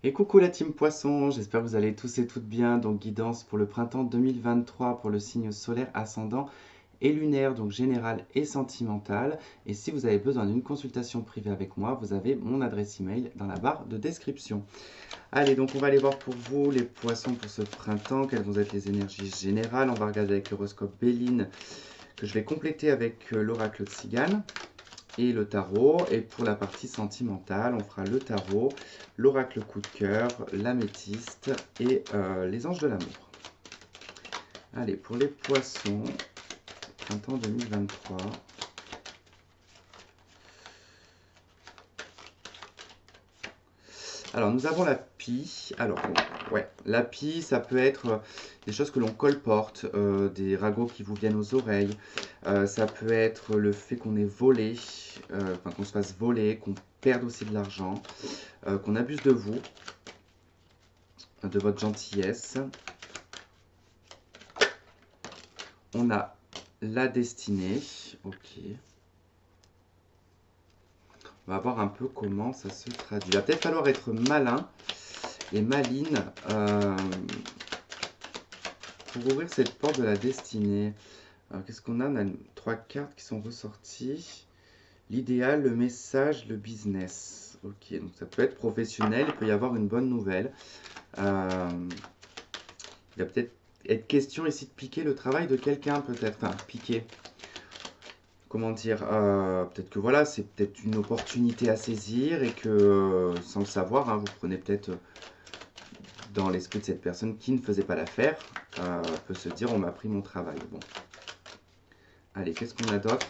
Et coucou la team Poisson, j'espère que vous allez tous et toutes bien. Donc guidance pour le printemps 2023 pour le signe solaire ascendant et lunaire, donc général et sentimental. Et si vous avez besoin d'une consultation privée avec moi, vous avez mon adresse email dans la barre de description. Allez, donc on va aller voir pour vous les poissons pour ce printemps, quelles vont être les énergies générales. On va regarder avec l'horoscope Béline que je vais compléter avec l'oracle de Cigane et le tarot. Et pour la partie sentimentale, on fera le tarot, l'oracle coup de cœur, l'améthyste et les anges de l'amour. Allez, pour les poissons, printemps 2023. Alors, nous avons la pie. Alors, bon, ouais, la pie, ça peut être des choses que l'on colporte, des ragots qui vous viennent aux oreilles. Ça peut être le fait qu'on ait volé, enfin qu'on se fasse voler, qu'on perde aussi de l'argent, qu'on abuse de vous, de votre gentillesse. On a la destinée. Ok. On va voir un peu comment ça se traduit. Il va peut-être falloir être malin et maline pour ouvrir cette porte de la destinée. Alors, qu'est-ce qu'on a? On a trois cartes qui sont ressorties. L'idéal, le message, le business. Ok, donc ça peut être professionnel, il peut y avoir une bonne nouvelle. Il va peut-être être question ici de piquer le travail de quelqu'un, peut-être. Enfin, piquer. Comment dire, peut-être que voilà, c'est peut-être une opportunité à saisir et que sans le savoir, hein, vous prenez peut-être dans l'esprit de cette personne qui ne faisait pas l'affaire, peut se dire on m'a pris mon travail. Bon, allez, qu'est-ce qu'on a d'autre?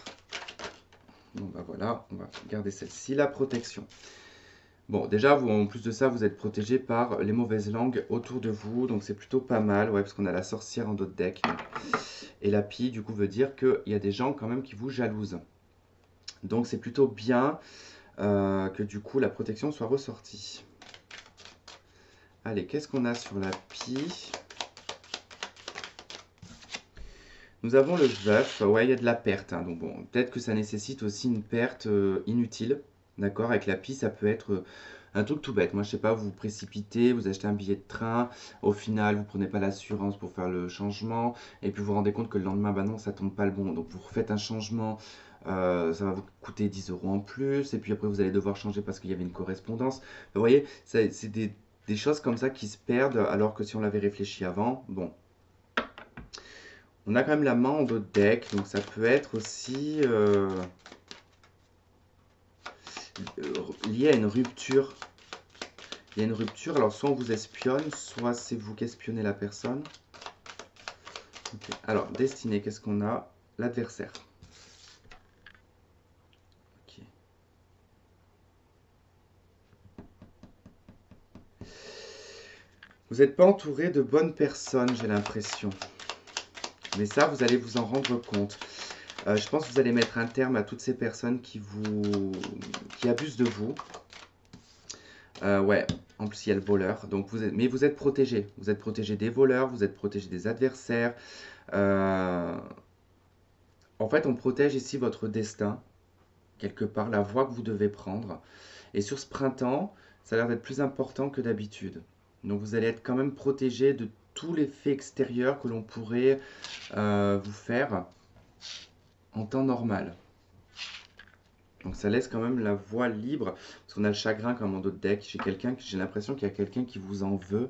Bon bah voilà, on va garder celle-ci, la protection. Bon, déjà, vous, en plus de ça, vous êtes protégé par les mauvaises langues autour de vous, donc c'est plutôt pas mal, ouais, parce qu'on a la sorcière en dos de deck. Et la pie, du coup, veut dire qu'il y a des gens quand même qui vous jalousent. Donc c'est plutôt bien que du coup la protection soit ressortie. Allez, qu'est-ce qu'on a sur la pie? Nous avons le veuf, ouais, il y a de la perte, hein, donc bon, peut-être que ça nécessite aussi une perte inutile, d'accord? Avec la pie, ça peut être un truc tout bête. Moi, je sais pas, vous vous précipitez, vous achetez un billet de train, au final, vous prenez pas l'assurance pour faire le changement, et puis vous vous rendez compte que le lendemain, bah non, ça tombe pas le bon, donc vous refaites un changement, ça va vous coûter 10 euros en plus, et puis après, vous allez devoir changer parce qu'il y avait une correspondance. Vous voyez, c'est des choses comme ça qui se perdent, alors que si on l'avait réfléchi avant, bon. On a quand même la main en dos de deck, donc ça peut être aussi lié à une rupture. Il y a une rupture, alors soit on vous espionne, soit c'est vous qui espionnez la personne. Okay. Alors, destinée, qu'est-ce qu'on a? L'adversaire. Okay. Vous n'êtes pas entouré de bonnes personnes, j'ai l'impression. Mais ça, vous allez vous en rendre compte. Je pense que vous allez mettre un terme à toutes ces personnes qui abusent de vous. Ouais, en plus il y a le voleur. Donc mais vous êtes protégé. Vous êtes protégé des voleurs, vous êtes protégé des adversaires. Euh, En fait, on protège ici votre destin, quelque part, la voie que vous devez prendre. Et sur ce printemps, ça a l'air d'être plus important que d'habitude. Donc vous allez être quand même protégé de tous les faits extérieurs que l'on pourrait vous faire en temps normal. Donc ça laisse quand même la voie libre, parce qu'on a le chagrin comme en d'autres decks. J'ai l'impression qu'il y a quelqu'un qui vous en veut,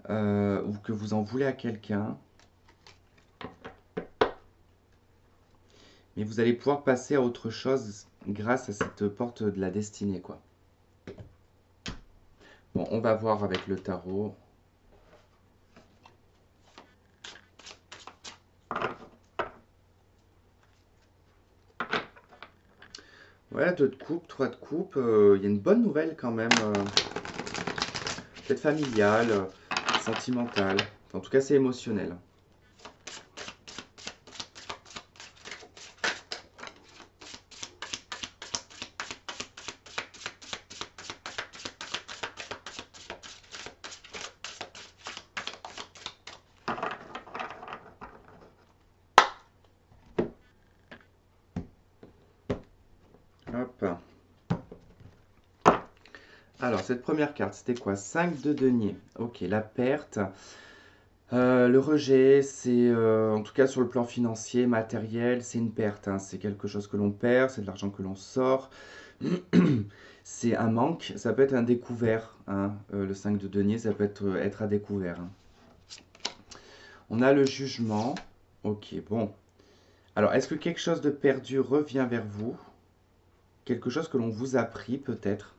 ou que vous en voulez à quelqu'un. Mais vous allez pouvoir passer à autre chose grâce à cette porte de la destinée, quoi. Bon, on va voir avec le tarot. Ouais, 2 de coupe, 3 de coupe. Il y a une bonne nouvelle quand même. Peut-être familiale, sentimentale. En tout cas, c'est émotionnel. Hop. Alors, cette première carte, c'était quoi? 5 de denier. Ok, la perte. Le rejet, c'est, en tout cas sur le plan financier, matériel, c'est une perte, hein. C'est quelque chose que l'on perd, c'est de l'argent que l'on sort. C'est un manque, ça peut être un découvert, hein. Le 5 de denier, ça peut être à découvert, hein. On a le jugement. Ok, bon. Alors, est-ce que quelque chose de perdu revient vers vous? Quelque chose que l'on vous a pris, peut-être?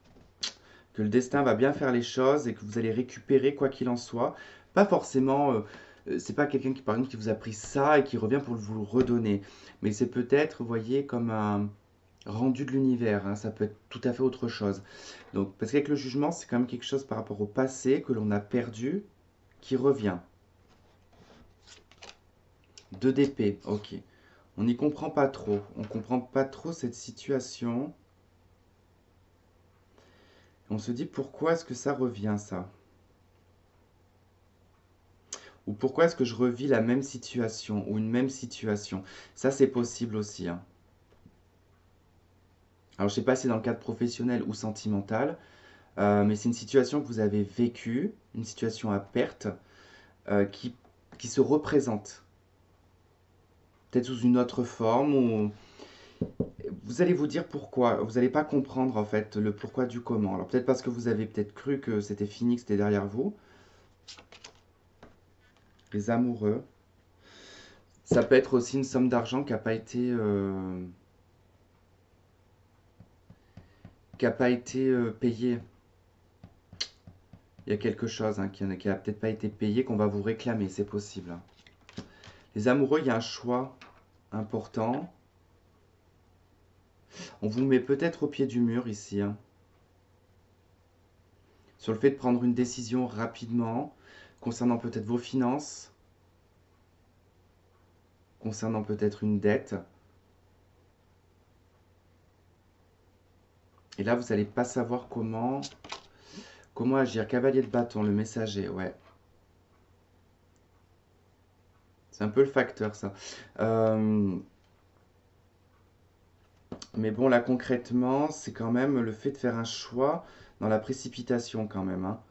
Que le destin va bien faire les choses et que vous allez récupérer quoi qu'il en soit. Pas forcément, c'est pas quelqu'un qui par exemple qui vous a pris ça et qui revient pour vous le redonner. Mais c'est peut-être, vous voyez, comme un rendu de l'univers, hein. Ça peut être tout à fait autre chose. Donc, parce qu'avec le jugement, c'est quand même quelque chose par rapport au passé que l'on a perdu qui revient. 2 d'épée, ok. On n'y comprend pas trop. On comprend pas trop cette situation. On se dit pourquoi est-ce que ça revient ça? Ou pourquoi est-ce que je revis la même situation ou une même situation? Ça, c'est possible aussi, hein. Alors, je ne sais pas si c'est dans le cadre professionnel ou sentimental, mais c'est une situation que vous avez vécue, une situation à perte, euh, qui, qui se représente. Peut-être sous une autre forme, ou vous allez vous dire pourquoi. Vous n'allez pas comprendre, en fait, le pourquoi du comment. Alors, peut-être parce que vous avez peut-être cru que c'était fini, que c'était derrière vous. Les amoureux. Ça peut être aussi une somme d'argent qui a pas été payée. Il y a quelque chose, hein, qui a peut-être pas été payé, qu'on va vous réclamer, c'est possible, hein. Les amoureux, il y a un choix important. On vous met peut-être au pied du mur ici, hein, sur le fait de prendre une décision rapidement, concernant peut-être vos finances, concernant peut-être une dette. Et là, vous n'allez pas savoir comment agir. Cavalier de bâton, le messager, ouais. C'est un peu le facteur, ça. Euh, mais bon, là, concrètement, c'est quand même le fait de faire un choix dans la précipitation, quand même, hein.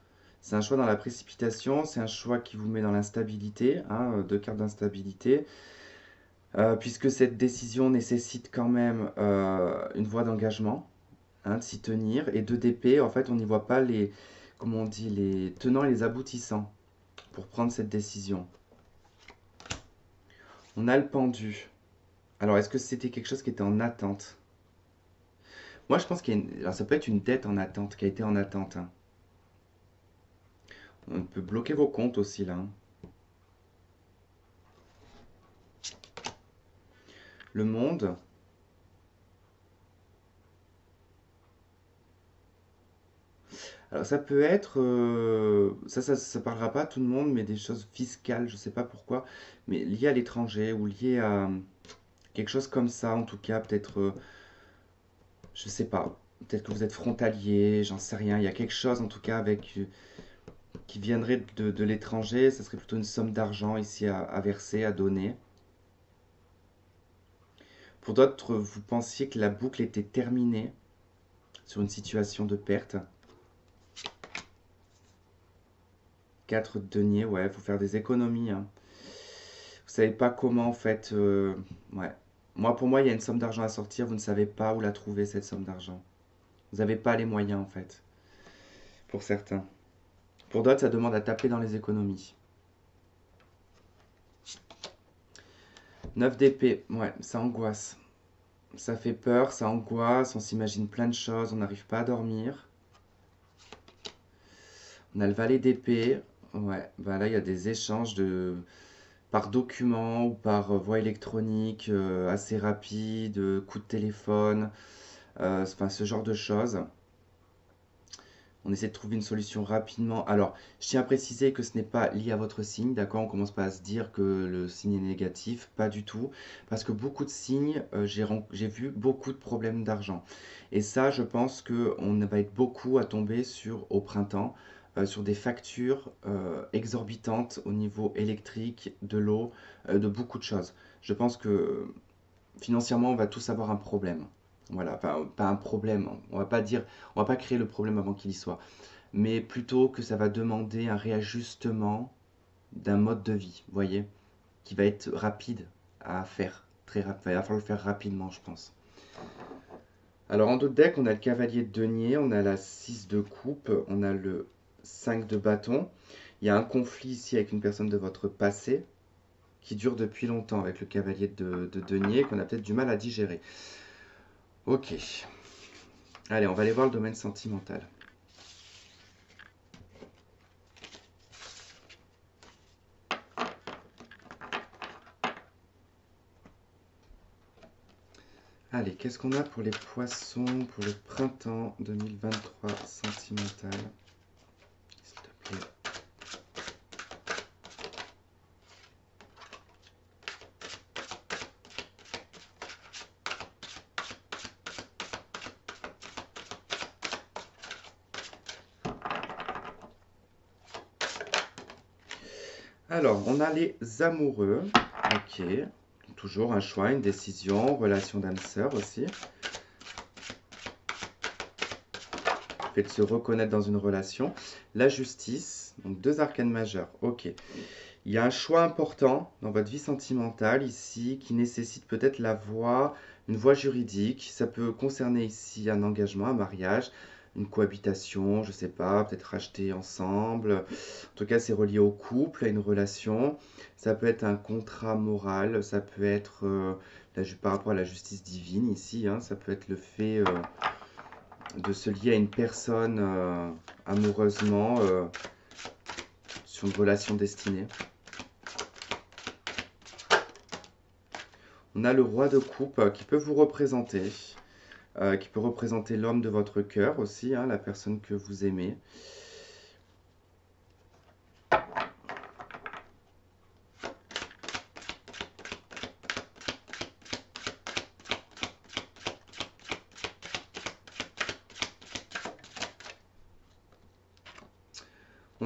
C'est un choix dans la précipitation, c'est un choix qui vous met dans l'instabilité, hein, 2 cartes d'instabilité, puisque cette décision nécessite quand même une voie d'engagement, hein, de s'y tenir, et 2 d'épée, en fait, on n'y voit pas comment on dit, les tenants et les aboutissants pour prendre cette décision. On a le pendu. Alors, est-ce que c'était quelque chose qui était en attente? Moi, je pense alors, ça peut être une dette en attente, qui a été en attente, hein. On peut bloquer vos comptes aussi, là, hein. Le monde. Alors, ça peut être, ça parlera pas à tout le monde, mais des choses fiscales, je sais pas pourquoi, mais liées à l'étranger ou liées à quelque chose comme ça, en tout cas, peut-être, je sais pas, peut-être que vous êtes frontalier, j'en sais rien, il y a quelque chose, en tout cas, qui viendrait de l'étranger, ça serait plutôt une somme d'argent ici à verser, à donner. Pour d'autres, vous pensiez que la boucle était terminée sur une situation de perte. 4 de denier, ouais, faut faire des économies, hein. Vous savez pas comment, en fait, ouais. Pour moi, il y a une somme d'argent à sortir, vous ne savez pas où la trouver, cette somme d'argent. Vous n'avez pas les moyens, en fait, pour certains. Pour d'autres, ça demande à taper dans les économies. 9 d'épée, ouais, ça angoisse. Ça fait peur, ça angoisse, on s'imagine plein de choses, on n'arrive pas à dormir. On a le valet d'épée, ouais, bah là, il y a des échanges par document ou par voie électronique assez rapide, coup de téléphone, enfin ce genre de choses. On essaie de trouver une solution rapidement. Alors, je tiens à préciser que ce n'est pas lié à votre signe, d'accord? On commence pas à se dire que le signe est négatif, pas du tout. Parce que beaucoup de signes, j'ai vu beaucoup de problèmes d'argent. Et ça, je pense qu'on va être beaucoup à tomber au printemps, sur des factures exorbitantes au niveau électrique, de l'eau, de beaucoup de choses. Je pense que financièrement, on va tous avoir un problème. Voilà, pas un problème. On va pas dire, on va pas créer le problème avant qu'il y soit. Mais plutôt que ça va demander un réajustement d'un mode de vie, vous voyez, qui va être rapide à faire. Très rapide. Il va falloir le faire rapidement, je pense. Alors en dos de deck, on a le cavalier de denier, on a la 6 de coupe, on a le 5 de bâton. Il y a un conflit ici avec une personne de votre passé qui dure depuis longtemps avec le cavalier de denier qu'on a peut-être du mal à digérer. Ok. Allez, on va aller voir le domaine sentimental. Allez, qu'est-ce qu'on a pour les poissons pour le printemps 2023 sentimental? S'il te plaît. Alors, on a les amoureux. Ok. Toujours un choix, une décision, relation d'âme-sœur aussi. Fait de se reconnaître dans une relation. La justice, donc deux arcanes majeures. Ok. Il y a un choix important dans votre vie sentimentale ici qui nécessite peut-être une voie juridique. Ça peut concerner ici un engagement, un mariage, une cohabitation, je sais pas, peut-être racheter ensemble. En tout cas, c'est relié au couple, à une relation. Ça peut être un contrat moral, ça peut être par rapport à la justice divine ici, hein, ça peut être le fait de se lier à une personne amoureusement sur une relation destinée. On a le roi de coupe qui peut vous représenter, qui peut représenter l'homme de votre cœur aussi, hein, la personne que vous aimez.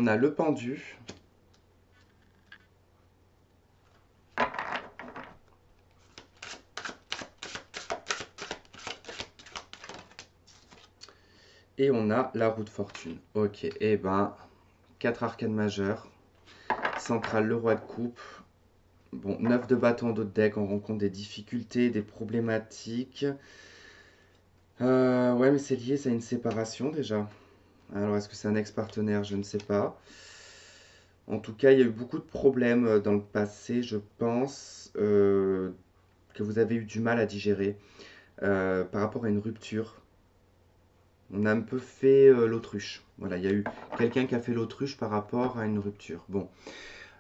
On a le pendu. Et on a la roue de fortune. Ok, et ben, 4 arcanes majeures. Centrale, le roi de coupe. Bon, 9 de bâton en dos de deck, on rencontre des difficultés, des problématiques. Ouais, mais c'est lié, c'est une séparation déjà. Alors, est-ce que c'est un ex-partenaire? Je ne sais pas. En tout cas, il y a eu beaucoup de problèmes dans le passé, je pense, que vous avez eu du mal à digérer par rapport à une rupture. On a un peu fait l'autruche. Voilà, il y a eu quelqu'un qui a fait l'autruche par rapport à une rupture. Bon,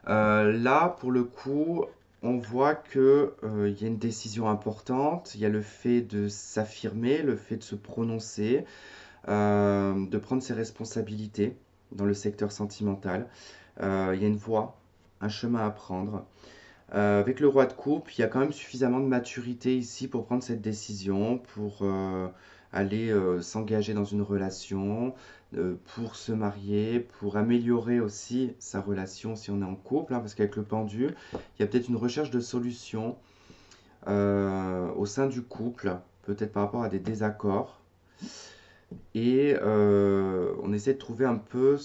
là, pour le coup, on voit que il y a une décision importante. Il y a le fait de s'affirmer, le fait de se prononcer, de prendre ses responsabilités dans le secteur sentimental. Il y a une voie, un chemin à prendre. Avec le roi de coupe, il y a quand même suffisamment de maturité ici pour prendre cette décision, pour aller s'engager dans une relation, pour se marier, pour améliorer aussi sa relation si on est en couple, hein, parce qu'avec le pendu, il y a peut-être une recherche de solution au sein du couple, peut-être par rapport à des désaccords, et on essaie de trouver un peu,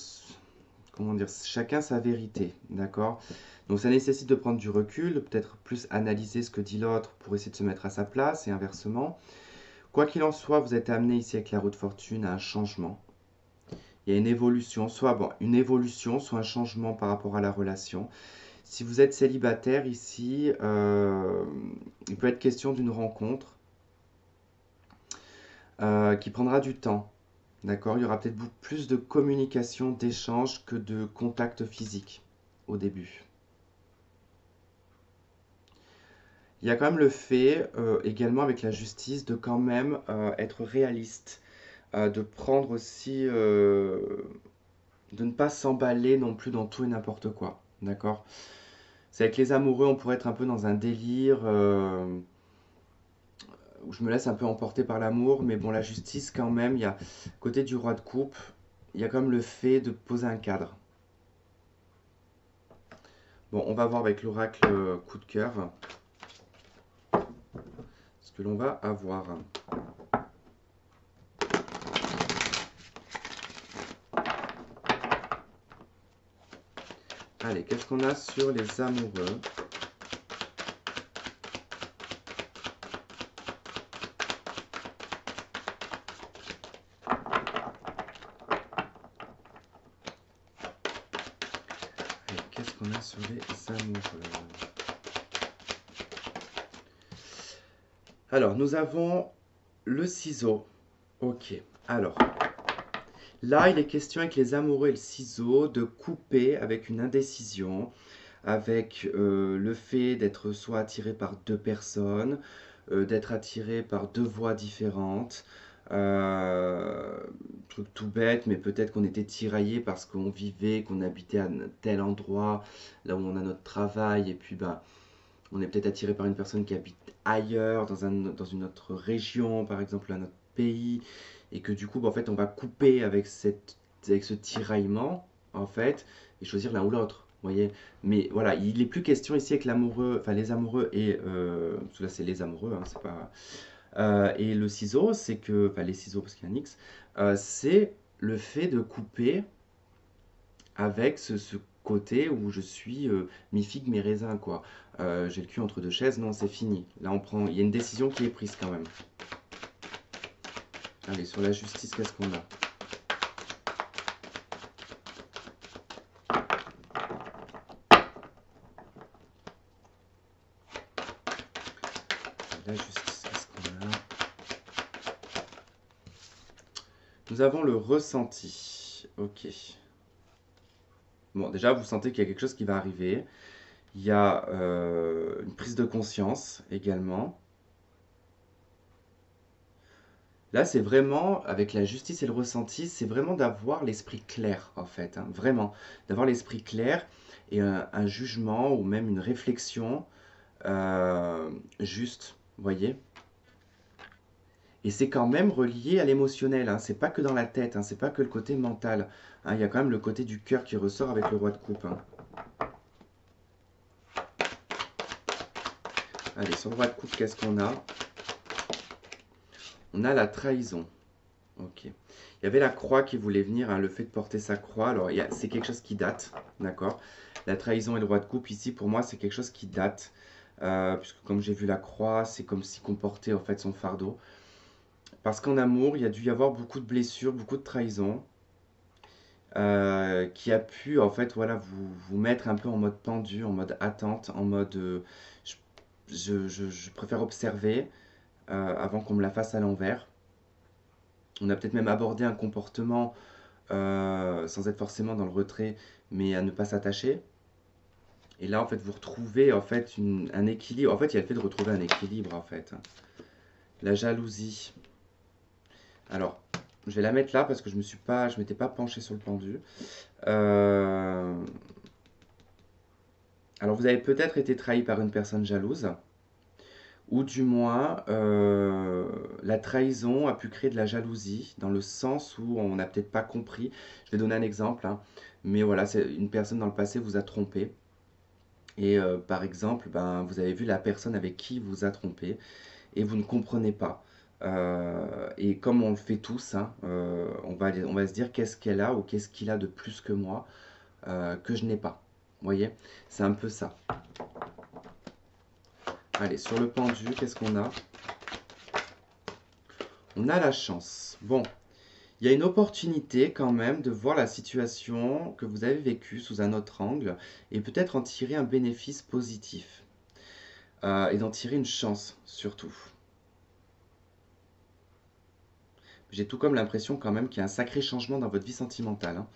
comment dire, chacun sa vérité, d'accord? Donc ça nécessite de prendre du recul, de peut-être plus analyser ce que dit l'autre pour essayer de se mettre à sa place et inversement. Quoi qu'il en soit, vous êtes amené ici avec la roue de fortune à un changement. Il y a une évolution, soit bon, une évolution, soit un changement par rapport à la relation. Si vous êtes célibataire ici, il peut être question d'une rencontre qui prendra du temps. D'accord? Il y aura peut-être plus de communication, d'échange que de contact physique au début. Il y a quand même le fait, également avec la justice, de quand même être réaliste, de prendre aussi, de ne pas s'emballer non plus dans tout et n'importe quoi. D'accord? C'est avec les amoureux, on pourrait être un peu dans un délire où je me laisse un peu emporter par l'amour, mais bon, la justice quand même, il y a côté du roi de coupe, il y a quand même le fait de poser un cadre. Bon, on va voir avec l'oracle coup de cœur ce que l'on va avoir. Allez, qu'est-ce qu'on a sur les amoureux? Allez, qu'est-ce qu'on a sur les amoureux? Alors, nous avons le ciseau. Ok. Alors, là, il est question avec les amoureux et le ciseau de couper avec une indécision, avec le fait d'être soit attiré par deux personnes, d'être attiré par deux voies différentes. Truc tout bête, mais peut-être qu'on était tiraillé parce qu'on vivait, qu'on habitait à tel endroit, là où on a notre travail, et puis ben, on est peut-être attiré par une personne qui habite ailleurs, dans une autre région, par exemple, un autre pays, et que du coup, bah, en fait, on va couper avec ce tiraillement, en fait, et choisir l'un ou l'autre, vous voyez. Mais voilà, il n'est plus question ici avec l'amoureux, enfin les amoureux et, parce que là c'est les amoureux, hein, c'est pas, et le ciseau, c'est que, enfin les ciseaux parce qu'il y a un X, c'est le fait de couper avec ce côté où je suis mi-figue, mi-raisin, quoi. J'ai le cul entre deux chaises, non, c'est fini. Là, on prend, il y a une décision qui est prise quand même. Allez, sur la justice, qu'est-ce qu'on a? La justice, qu'est-ce qu'on a? Nous avons le ressenti. Ok. Bon, déjà, vous sentez qu'il y a quelque chose qui va arriver. Il y a une prise de conscience également. Là, c'est vraiment, avec la justice et le ressenti, c'est vraiment d'avoir l'esprit clair, en fait, hein, vraiment. D'avoir l'esprit clair et un jugement ou même une réflexion juste, vous voyez. Et c'est quand même relié à l'émotionnel, hein, c'est pas que dans la tête, hein, c'est pas que le côté mental, hein, il y a quand même le côté du cœur qui ressort avec le roi de coupe, hein. Allez, sur le roi de coupe, qu'est-ce qu'on a? On a la trahison. Ok. Il y avait la croix qui voulait venir, hein, le fait de porter sa croix. Alors, c'est quelque chose qui date, d'accord? La trahison et le roi de coupe, ici, pour moi, c'est quelque chose qui date. Puisque comme j'ai vu la croix, c'est comme si qu'on portait en fait son fardeau. Parce qu'en amour, il y a dû y avoir beaucoup de blessures, beaucoup de trahison, qui a pu en fait voilà, vous mettre un peu en mode pendu, en mode attente, en mode je, je préfère observer avant qu'on me la fasse à l'envers. On a peut-être même abordé un comportement sans être forcément dans le retrait, mais à ne pas s'attacher. Et là, en fait, vous retrouvez en fait un équilibre. En fait, il y a le fait de retrouver un équilibre, en fait. La jalousie. Alors, je vais la mettre là parce que je m'étais pas penché sur le pendu. Euh, Alors, vous avez peut-être été trahi par une personne jalouse, ou du moins, la trahison a pu créer de la jalousie, dans le sens où on n'a peut-être pas compris. Je vais donner un exemple, hein. Mais voilà, c'est une personne dans le passé vous a trompé. Et par exemple, ben, vous avez vu la personne avec qui vous a trompé et vous ne comprenez pas. Et comme on le fait tous, hein, on va se dire qu'est-ce qu'elle a ou qu'est-ce qu'il a de plus que moi que je n'ai pas. Vous voyez? C'est un peu ça. Allez, sur le pendu, qu'est-ce qu'on a? On a la chance. Bon, il y a une opportunité quand même de voir la situation que vous avez vécue sous un autre angle et peut-être en tirer un bénéfice positif. Et d'en tirer une chance surtout. J'ai tout comme l'impression quand même qu'il y a un sacré changement dans votre vie sentimentale, hein.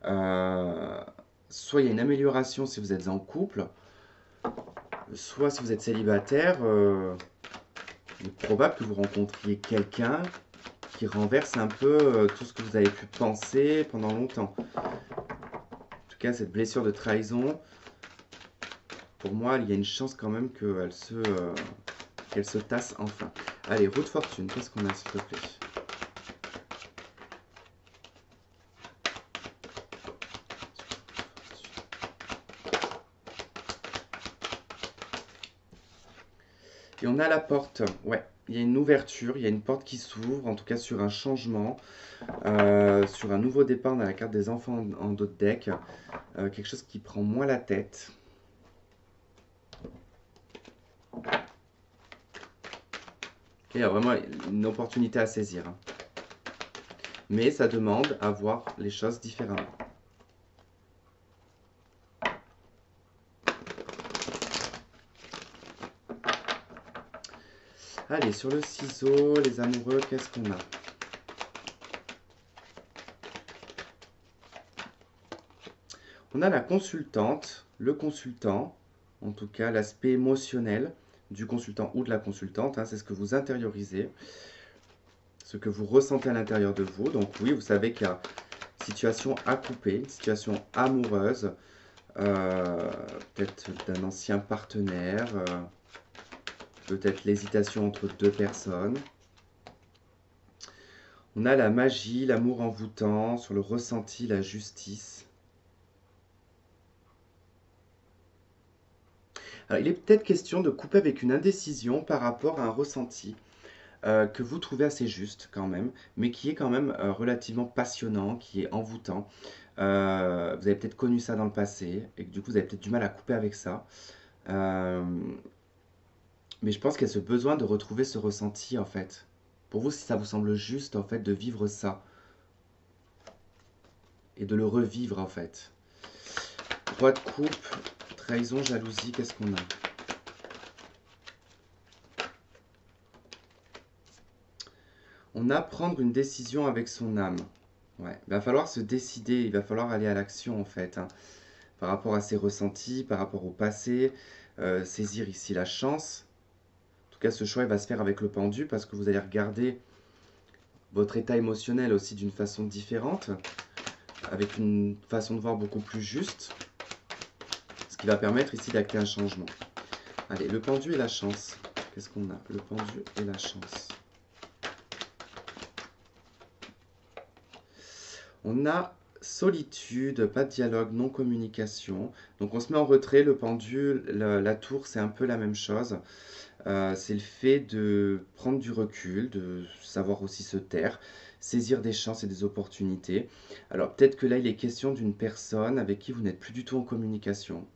Euh, Soit il y a une amélioration si vous êtes en couple, soit si vous êtes célibataire, il est probable que vous rencontriez quelqu'un qui renverse un peu tout ce que vous avez pu penser pendant longtemps. En tout cas, cette blessure de trahison, pour moi, il y a une chance quand même qu'elle se tasse enfin. Allez, roue de fortune, qu'est-ce qu'on a s'il te plaît? Et on a la porte, ouais. il y a une ouverture, il y a une porte qui s'ouvre, en tout cas sur un changement, sur un nouveau départ. On a la carte des enfants en dos de deck, quelque chose qui prend moins la tête. Il y a vraiment une opportunité à saisir, hein. Mais ça demande à voir les choses différemment. Allez, sur le ciseau, les amoureux, qu'est-ce qu'on a? On a la consultante, le consultant, en tout cas l'aspect émotionnel du consultant ou de la consultante, hein, c'est ce que vous intériorisez, ce que vous ressentez à l'intérieur de vous. Donc oui, vous savez qu'il y a une situation à couper, une situation amoureuse, peut-être d'un ancien partenaire, peut-être l'hésitation entre deux personnes. On a la magie, l'amour envoûtant, sur le ressenti, la justice. Alors, il est peut-être question de couper avec une indécision par rapport à un ressenti que vous trouvez assez juste quand même, mais qui est quand même relativement passionnant, qui est envoûtant. Vous avez peut-être connu ça dans le passé et que du coup vous avez peut-être du mal à couper avec ça. Euh, mais je pense qu'il y a ce besoin de retrouver ce ressenti en fait. Pour vous, si ça vous semble juste en fait de vivre ça et de le revivre en fait. Roi de coupe, trahison, jalousie, qu'est-ce qu'on a? On a prendre une décision avec son âme. Ouais, il va falloir se décider, il va falloir aller à l'action en fait, hein, par rapport à ses ressentis, par rapport au passé, saisir ici la chance. En tout cas, ce choix il va se faire avec le pendu parce que vous allez regarder votre état émotionnel aussi d'une façon différente, avec une façon de voir beaucoup plus juste, ce qui va permettre ici d'acter un changement. Allez, le pendu et la chance. Qu'est-ce qu'on a? Le pendu et la chance. On a solitude, pas de dialogue, non-communication. Donc on se met en retrait, le pendule, la tour, c'est un peu la même chose. C'est le fait de prendre du recul, de savoir aussi se taire, saisir des chances et des opportunités. Alors peut-être que là, il est question d'une personne avec qui vous n'êtes plus du tout en communication,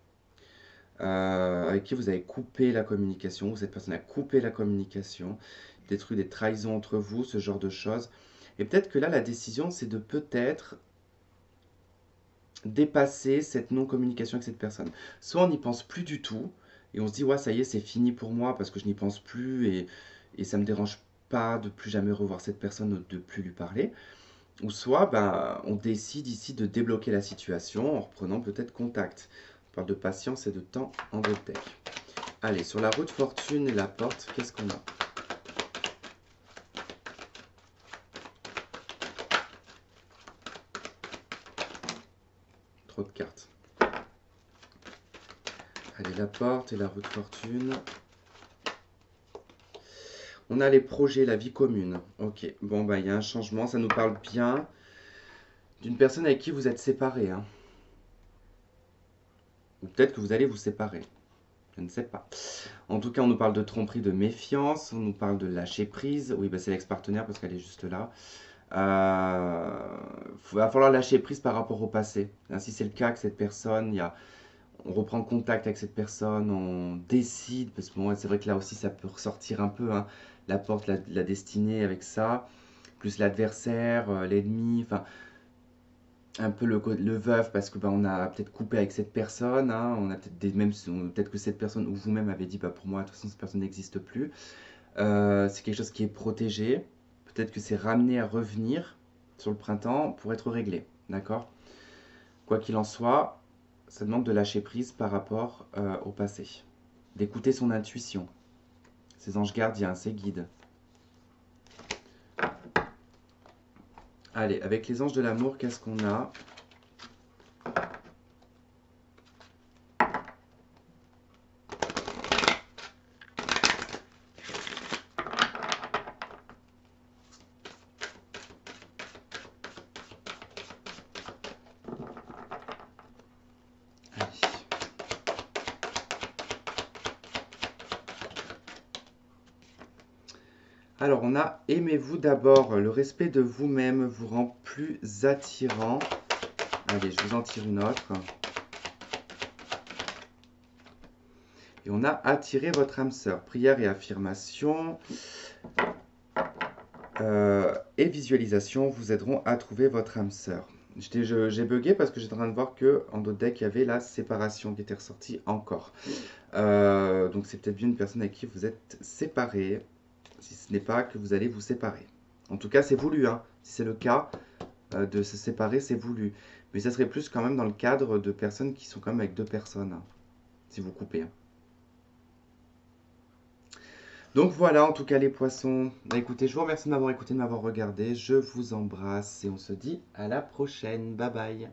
avec qui vous avez coupé la communication, ou cette personne a coupé la communication, détruit des trahisons entre vous, ce genre de choses. Et peut-être que là, la décision, c'est de peut-être dépasser cette non-communication avec cette personne. Soit on n'y pense plus du tout, et on se dit, ouais, ça y est, c'est fini pour moi parce que je n'y pense plus, et ça me dérange pas de plus jamais revoir cette personne, de plus lui parler. Ou soit, ben, on décide ici de débloquer la situation en reprenant peut-être contact. On parle de patience et de temps en deck. Allez, sur la roue de fortune et la porte, qu'est-ce qu'on a? Trop de cartes. Allez, la porte et la roue de fortune. On a les projets, la vie commune. Ok, bon, bah, il y a un changement. Ça nous parle bien d'une personne avec qui vous êtes séparés, hein. Ou peut-être que vous allez vous séparer. Je ne sais pas. En tout cas, on nous parle de tromperie, de méfiance. On nous parle de lâcher prise. Oui, bah, c'est l'ex-partenaire parce qu'elle est juste là. Va falloir lâcher prise par rapport au passé. Hein, si c'est le cas que cette personne, on reprend contact avec cette personne, on décide, parce que bon, c'est vrai que là aussi ça peut ressortir un peu, hein, la porte, la destinée avec ça, plus l'adversaire, l'ennemi, enfin un peu le veuf parce que bah, on a peut-être coupé avec cette personne, hein, on a peut-être peut-être que cette personne ou vous-même avez dit bah, pour moi de toute façon cette personne n'existe plus. C'est quelque chose qui est protégé, peut-être que c'est ramené à revenir sur le printemps pour être réglé, d'accord? Quoi qu'il en soit, ça demande de lâcher prise par rapport au passé, d'écouter son intuition, ses anges gardiens, ses guides. Allez, avec les anges de l'amour, qu'est-ce qu'on a? Allez. Alors, on a aimez-vous d'abord. Le respect de vous-même vous rend plus attirant. Allez, je vous en tire une autre. Et on a attiré votre âme sœur. Prière et affirmation et visualisation vous aideront à trouver votre âme sœur. J'ai bugué parce que j'étais en train de voir que en d'autres decks, il y avait la séparation qui était ressortie encore. Donc c'est peut-être bien une personne avec qui vous êtes séparés, si ce n'est pas que vous allez vous séparer. En tout cas, c'est voulu, hein. Si c'est le cas de se séparer, c'est voulu. Mais ça serait plus quand même dans le cadre de personnes qui sont quand même avec deux personnes, hein, si vous coupez, hein. Donc voilà, en tout cas les poissons. Bah, écoutez, je vous remercie de m'avoir écouté, de m'avoir regardé. Je vous embrasse et on se dit à la prochaine. Bye bye.